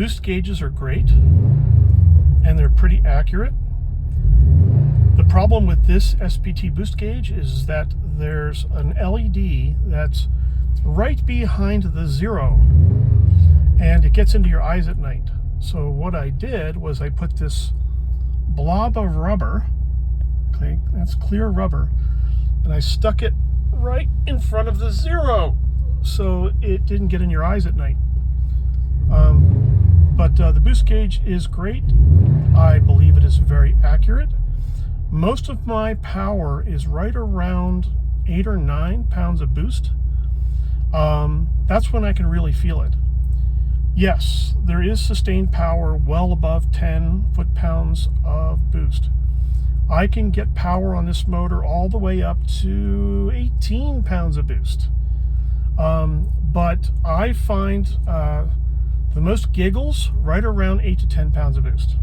boost gauges are great, and they're pretty accurate. The problem with this SPT boost gauge is that there's an LED that's right behind the 0, and it gets into your eyes at night. So what I did was I put this blob of rubber, okay, that's clear rubber, and I stuck it right in front of the 0 so it didn't get in your eyes at night. But the boost gauge is great. I believe it is very accurate. Most of my power is right around 8 or 9 pounds of boost. That's when I can really feel it. Yes, there is sustained power well above 10 foot-pounds of boost. I can get power on this motor all the way up to 18 pounds of boost. But I find the most giggles right around 8 to 10 pounds of boost.